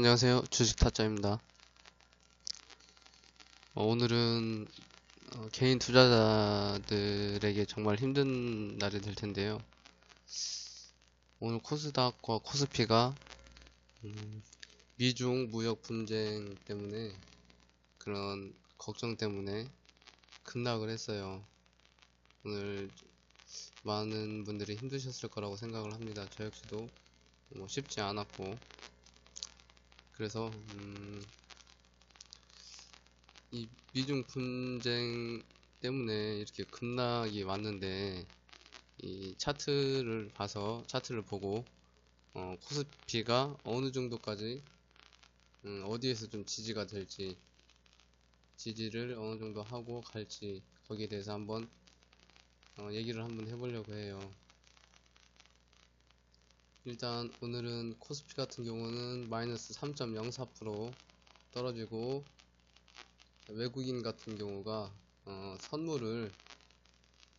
안녕하세요. 주식타짜입니다. 오늘은 개인 투자자들에게 정말 힘든 날이 될 텐데요. 오늘 코스닥과 코스피가 미중 무역 분쟁 때문에 그런 걱정 때문에 급락을 했어요. 오늘 많은 분들이 힘드셨을 거라고 생각을 합니다. 저 역시도 쉽지 않았고, 그래서 이 미중 분쟁 때문에 이렇게 급락이 왔는데, 이 차트를 보고 코스피가 어느 정도까지 어디에서 좀 지지가 될지, 지지를 어느 정도 하고 갈지, 거기에 대해서 한번 얘기를 한번 해보려고 해요. 일단 오늘은 코스피 같은 경우는 마이너스 3.04% 떨어지고, 외국인 같은 경우가 선물을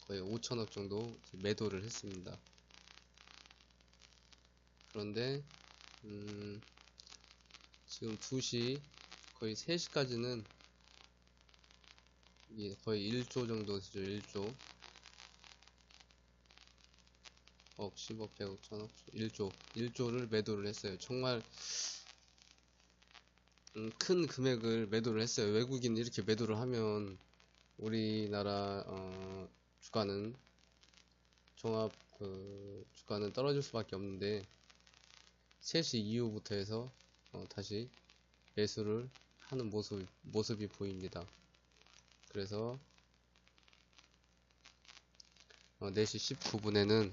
거의 5천억 정도 매도를 했습니다. 그런데 지금 2시 거의 3시까지는 거의 1조 정도 되죠. 1조 10억 100억 1000억 1조를 매도를 했어요. 정말 큰 금액을 매도를 했어요. 외국인이 이렇게 매도를 하면 우리나라 주가는 종합 주가는 떨어질 수밖에 없는데, 3시 이후부터 해서 다시 매수를 하는 모습이 보입니다. 그래서 4시 19분에는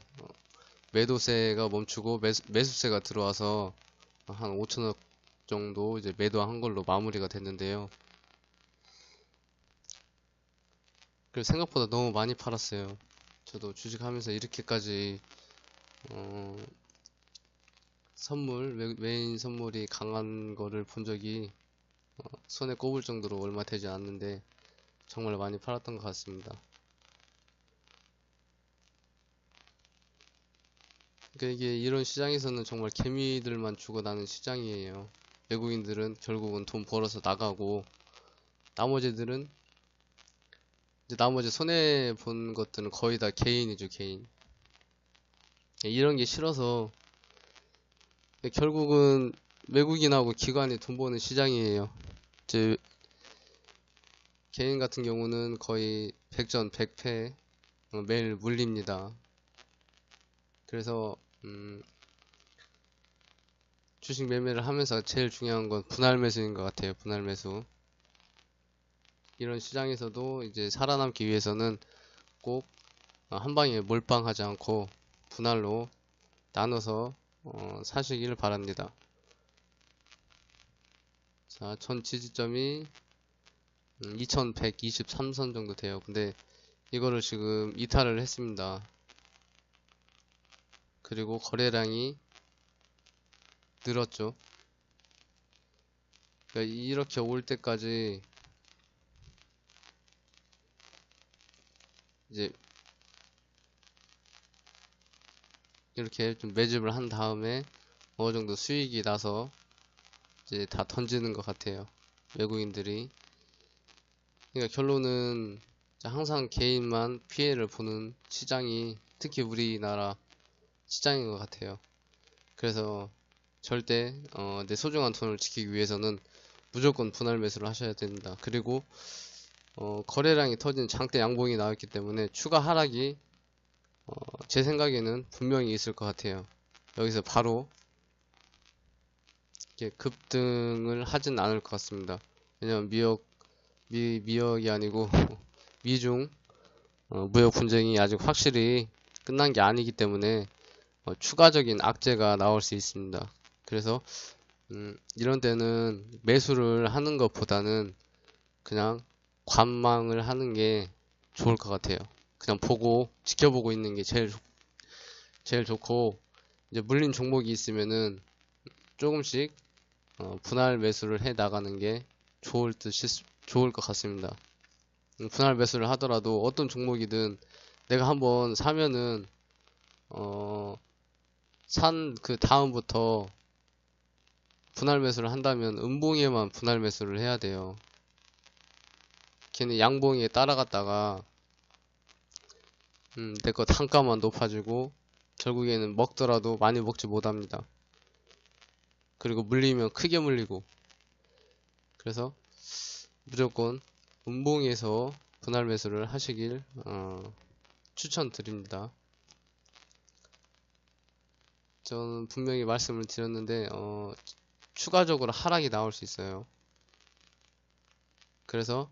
매도세가 멈추고 매수세가 들어와서 한 5천억 정도 이제 매도한 걸로 마무리가 됐는데요. 그래서 생각보다 너무 많이 팔았어요. 저도 주식하면서 이렇게까지 외인 선물이 강한 거를 본 적이 손에 꼽을 정도로 얼마 되지 않는데 정말 많이 팔았던 것 같습니다. 그러니까 이게 이런 시장에서는 정말 개미들만 죽어나는 시장이에요. 외국인들은 결국은 돈 벌어서 나가고, 나머지들은 이제 나머지 손해 본 것들은 거의 다 개인이죠, 개인. 이런 게 싫어서 결국은 외국인하고 기관이 돈 버는 시장이에요. 이제 개인 같은 경우는 거의 100전 100패 매일 물립니다. 그래서 주식 매매를 하면서 제일 중요한 건 분할 매수인 것 같아요. 분할 매수. 이런 시장에서도 이제 살아남기 위해서는 꼭 한 방에 몰빵하지 않고 분할로 나눠서 사시길 바랍니다. 자, 전 지지점이 2123선 정도 돼요. 근데 이거를 지금 이탈을 했습니다. 그리고 거래량이 늘었죠. 그러니까 이렇게 올 때까지 이제 이렇게 좀 매집을 한 다음에 어느 정도 수익이 나서 이제 다 던지는 것 같아요. 외국인들이. 그러니까 결론은 항상 개인만 피해를 보는 시장이 특히 우리나라 시장인 것 같아요. 그래서 절대 내 소중한 돈을 지키기 위해서는 무조건 분할 매수를 하셔야 됩니다. 그리고 거래량이 터진 장대 양봉이 나왔기 때문에 추가 하락이 제 생각에는 분명히 있을 것 같아요. 여기서 바로 이렇게 급등을 하진 않을 것 같습니다. 왜냐면 미역이 아니고 미중 무역 분쟁이 아직 확실히 끝난 게 아니기 때문에 추가적인 악재가 나올 수 있습니다. 그래서 이런 때는 매수를 하는 것보다는 그냥 관망을 하는 게 좋을 것 같아요. 그냥 보고 지켜보고 있는 게 제일 좋고, 이제 물린 종목이 있으면은 조금씩 분할 매수를 해 나가는 게 좋을 것 같습니다. 분할 매수를 하더라도 어떤 종목이든 내가 한번 사면은 산 그 다음부터 분할 매수를 한다면 음봉에만 분할 매수를 해야 돼요. 걔는 양봉에 따라갔다가 내 것 단가만 높아지고 결국에는 먹더라도 많이 먹지 못합니다. 그리고 물리면 크게 물리고. 그래서 무조건 음봉에서 분할 매수를 하시길 추천드립니다. 저는 분명히 말씀을 드렸는데 추가적으로 하락이 나올 수 있어요. 그래서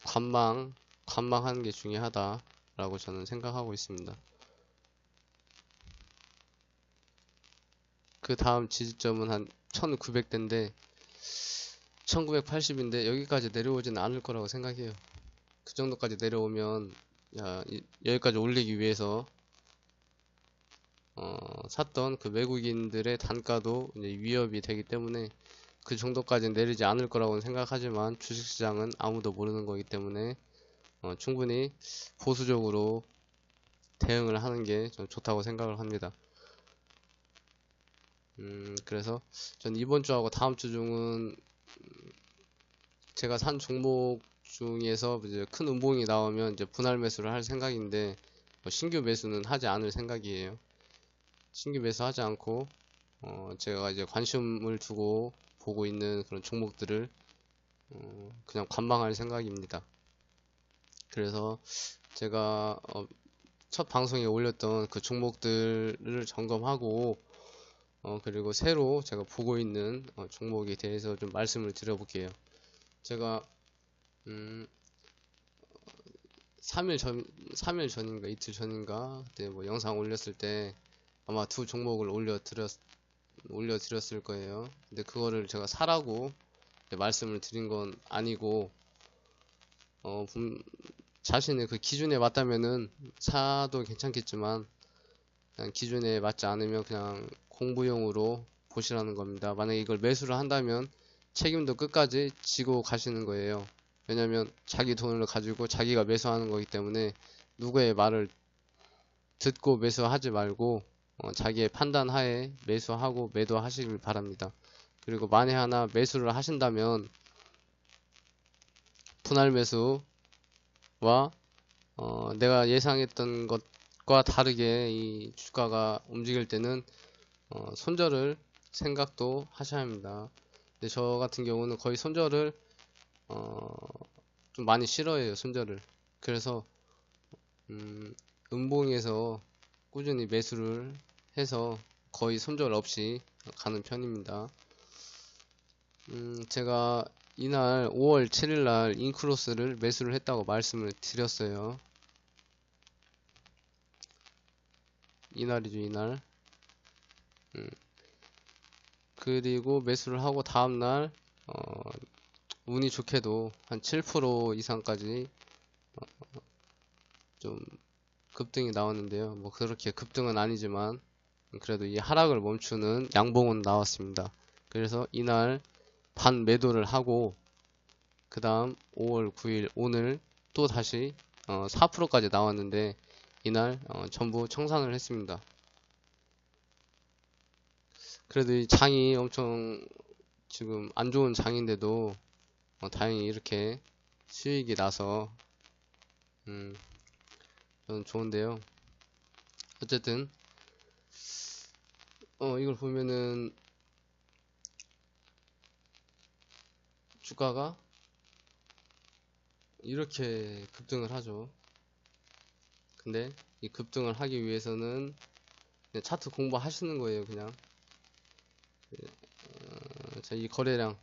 관망하는 게 중요하다라고 저는 생각하고 있습니다. 그 다음 지지점은 한 1900대인데 1980인데 여기까지 내려오지는 않을 거라고 생각해요. 그 정도까지 내려오면 여기까지 올리기 위해서 샀던 그 외국인들의 단가도 이제 위협이 되기 때문에 그 정도까지는 내리지 않을 거라고 생각하지만 주식시장은 아무도 모르는 거기 때문에 충분히 보수적으로 대응을 하는 게 좀 좋다고 생각을 합니다. 그래서 전 이번 주하고 다음 주 중은 제가 산 종목 중에서 이제 큰 음봉이 나오면 이제 분할 매수를 할 생각인데 신규 매수는 하지 않을 생각이에요. 신규 매수하지 않고 제가 이제 관심을 두고 보고 있는 그런 종목들을 그냥 관망할 생각입니다. 그래서 제가 첫 방송에 올렸던 그 종목들을 점검하고 그리고 새로 제가 보고 있는 종목에 대해서 좀 말씀을 드려볼게요. 제가 3일 전인가 이틀 전인가 그때 뭐 영상 올렸을 때 아마 두 종목을 올려드렸을 거예요. 근데 그거를 제가 사라고 말씀을 드린 건 아니고 자신의 그 기준에 맞다면은 사도 괜찮겠지만 그냥 기준에 맞지 않으면 그냥 공부용으로 보시라는 겁니다. 만약에 이걸 매수를 한다면 책임도 끝까지 지고 가시는 거예요. 왜냐면 자기 돈을 가지고 자기가 매수하는 거기 때문에 누구의 말을 듣고 매수하지 말고 자기의 판단 하에 매수하고 매도하시길 바랍니다. 그리고 만에 하나 매수를 하신다면 분할 매수와 내가 예상했던 것과 다르게 이 주가가 움직일 때는 손절을 생각도 하셔야 합니다. 근데 저 같은 경우는 거의 손절을 좀 많이 싫어해요. 손절을. 그래서 음봉에서 꾸준히 매수를 해서 거의 손절 없이 가는 편입니다. 제가 이날 5월 7일날 인크로스를 매수를 했다고 말씀을 드렸어요. 이날이죠, 이날. 그리고 매수를 하고 다음날 운이 좋게도 한 7% 이상까지 좀 급등이 나왔는데요. 뭐 그렇게 급등은 아니지만 그래도 이 하락을 멈추는 양봉은 나왔습니다. 그래서 이날 반 매도를 하고 그 다음 5월 9일 오늘 또 다시 4%까지 나왔는데 이날 전부 청산을 했습니다. 그래도 이 장이 엄청 지금 안 좋은 장인데도 다행히 이렇게 수익이 나서 저는 좋은데요. 어쨌든 이걸 보면은 주가가 이렇게 급등을 하죠. 근데 이 급등을 하기 위해서는 그냥 차트 공부하시는 거예요. 그냥 자, 이 거래량이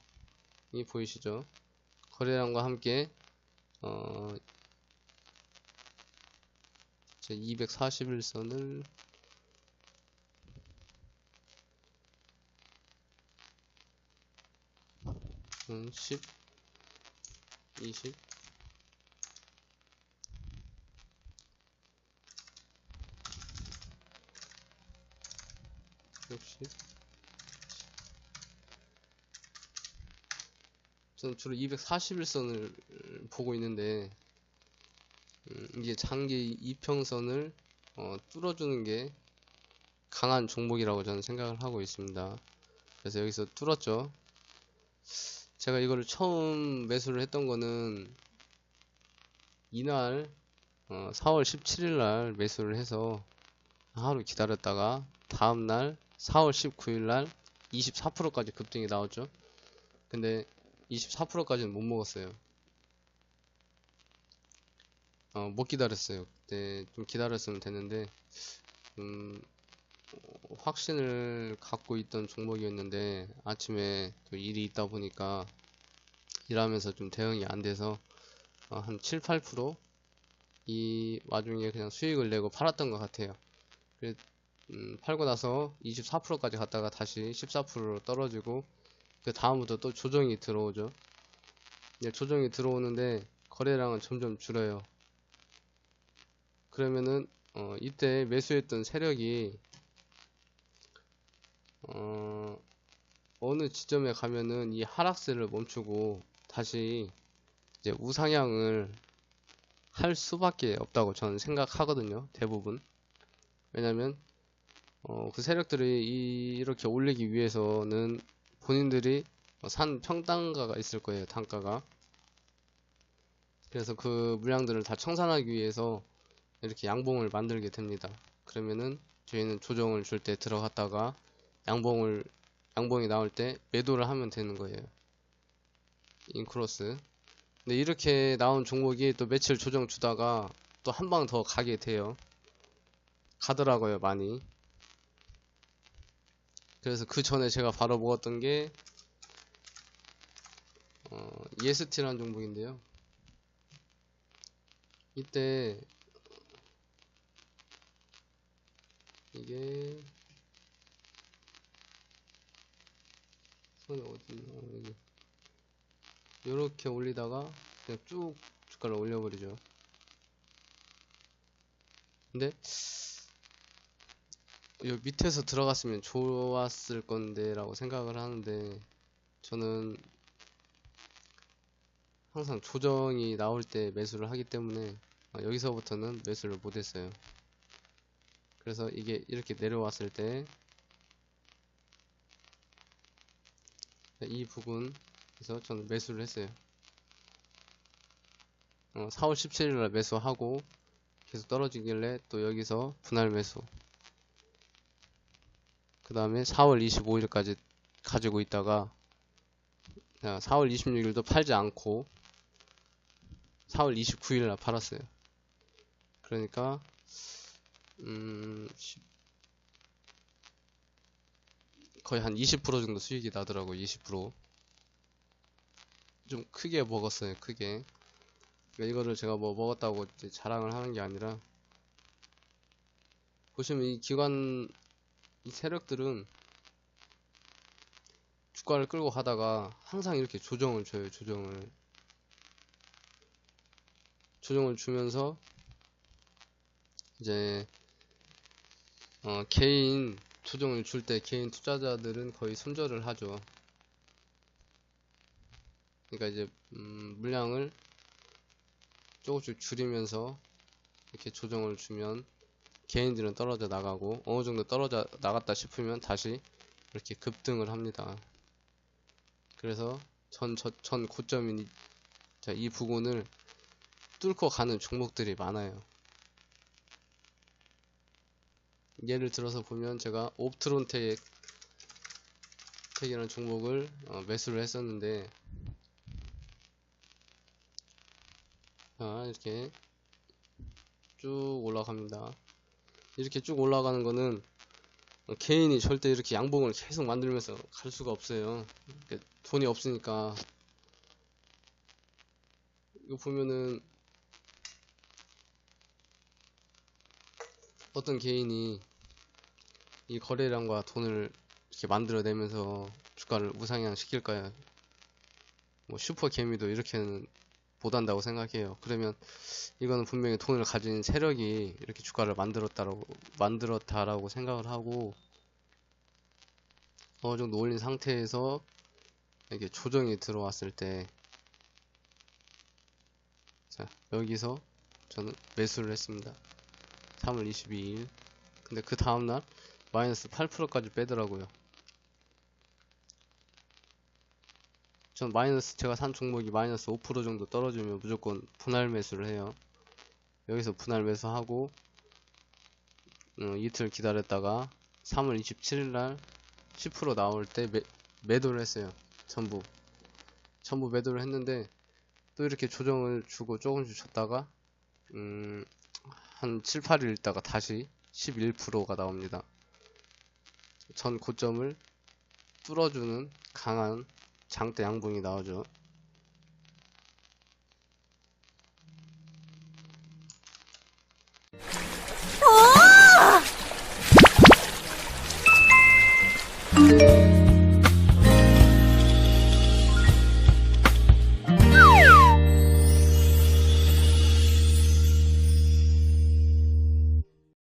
보이시죠? 거래량과 함께 241선을 10, 20, 60. 저는 주로 241선을 보고 있는데 이게 장기 이평선을 뚫어주는 게 강한 종목이라고 저는 생각을 하고 있습니다. 그래서 여기서 뚫었죠. 제가 이거를 처음 매수를 했던 거는 이날 4월 17일 날 매수를 해서 하루 기다렸다가 다음날 4월 19일 날 24%까지 급등이 나왔죠. 근데 24%까지는 못 먹었어요. 못 기다렸어요. 그때 좀 기다렸으면 됐는데 확신을 갖고 있던 종목이었는데 아침에 또 일이 있다 보니까 일하면서 좀 대응이 안 돼서 한 7, 8%이 와중에 그냥 수익을 내고 팔았던 것 같아요. 그래, 팔고 나서 24%까지 갔다가 다시 14%로 떨어지고 그 다음부터 또 조정이 들어오죠. 이제 조정이 들어오는데 거래량은 점점 줄어요. 그러면은 이때 매수했던 세력이 어느 지점에 가면은 이 하락세를 멈추고 다시 이제 우상향을 할 수밖에 없다고 저는 생각하거든요. 대부분. 왜냐면 그 세력들이 이렇게 올리기 위해서는 본인들이 산 평단가가 있을 거예요. 단가가. 그래서 그 물량들을 다 청산하기 위해서 이렇게 양봉을 만들게 됩니다. 그러면은 저희는 조정을 줄 때 들어갔다가 양봉이 나올 때 매도를 하면 되는 거예요. 인크로스. 근데 이렇게 나온 종목이 또 며칠 조정 주다가 또 한 방 더 가게 돼요. 가더라고요, 많이. 그래서 그 전에 제가 바로 먹었던 게 EST라는 종목인데요. 이때 이게 손이 어딨나 여기 요렇게 올리다가 그냥 쭉 주가를 올려버리죠. 근데 요 밑에서 들어갔으면 좋았을 건데 라고 생각을 하는데 저는 항상 조정이 나올 때 매수를 하기 때문에 여기서부터는 매수를 못했어요. 그래서 이게 이렇게 내려왔을 때 이 부분에서 저는 매수를 했어요. 4월 17일날 매수하고 계속 떨어지길래 또 여기서 분할 매수, 그 다음에 4월 25일까지 가지고 있다가 4월 26일도 팔지 않고 4월 29일날 팔았어요. 그러니까 거의 한 20% 정도 수익이 나더라고요. 20%. 좀 크게 먹었어요. 크게. 그러니까 이거를 제가 뭐 먹었다고 이제 자랑을 하는 게 아니라 보시면 이 세력들은 주가를 끌고 가다가 항상 이렇게 조정을 줘요. 조정을 주면서 이제 개인 조정을 줄 때 개인 투자자들은 거의 손절을 하죠. 그러니까 이제 물량을 조금씩 줄이면서 이렇게 조정을 주면 개인들은 떨어져 나가고 어느 정도 떨어져 나갔다 싶으면 다시 이렇게 급등을 합니다. 그래서 전 고점인 이 부분을 뚫고 가는 종목들이 많아요. 예를 들어서 보면 제가 옵트론텍이라는 종목을 매수를 했었는데 이렇게 쭉 올라갑니다. 이렇게 쭉 올라가는 거는 개인이 절대 이렇게 양봉을 계속 만들면서 갈 수가 없어요. 그러니까 돈이 없으니까. 이거 보면은 어떤 개인이 이 거래량과 돈을 이렇게 만들어내면서 주가를 우상향 시킬까요? 뭐 슈퍼 개미도 이렇게는 못한다고 생각해요. 그러면 이거는 분명히 돈을 가진 세력이 이렇게 주가를 만들었다라고 생각을 하고 어느 정도 올린 상태에서 이게 조정이 들어왔을 때 자, 여기서 저는 매수를 했습니다. 3월 22일. 근데 그 다음날 마이너스 8%까지 빼더라고요. 전 마이너스, 제가 산 종목이 마이너스 5% 정도 떨어지면 무조건 분할 매수를 해요. 여기서 분할 매수하고 이틀 기다렸다가 3월 27일날 10% 나올 때 매도를 했어요. 전부 매도를 했는데, 또 이렇게 조정을 주고 조금씩 줬다가 한 7, 8일 있다가 다시 11%가 나옵니다. 전 고점을 뚫어주는 강한 장대 양봉이 나오죠. 오!